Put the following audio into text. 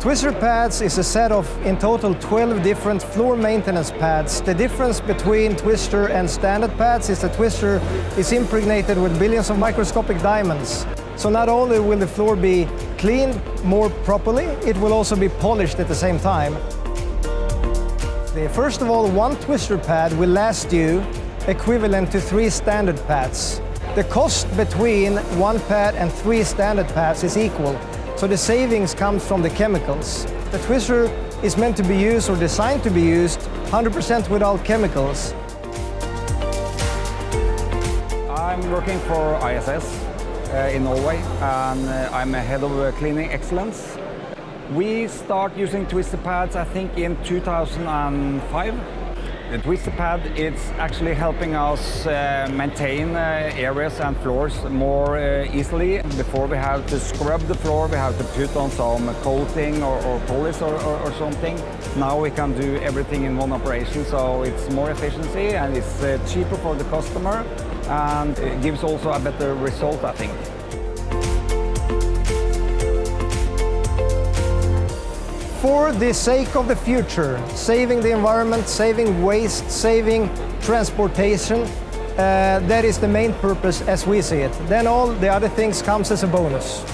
Twister pads is a set of, in total, 12 different floor maintenance pads. The difference between Twister and standard pads is that Twister is impregnated with billions of microscopic diamonds. So not only will the floor be cleaned more properly, it will also be polished at the same time. First of all, one Twister pad will last you equivalent to 3 standard pads. The cost between one pad and 3 standard pads is equal, so the savings comes from the chemicals. The Twister is meant to be used or designed to be used 100% without chemicals. I'm working for ISS in Norway, and I'm a head of cleaning excellence. We start using Twister pads, I think, in 2005. The Twister pad, it's actually helping us maintain areas and floors more easily. Before we have to scrub the floor, we have to put on some coating or polish or something. Now we can do everything in one operation, so it's more efficiency and it's cheaper for the customer, and it gives also a better result, I think. For the sake of the future, saving the environment, saving waste, saving transportation, that is the main purpose as we see it. Then all the other things comes as a bonus.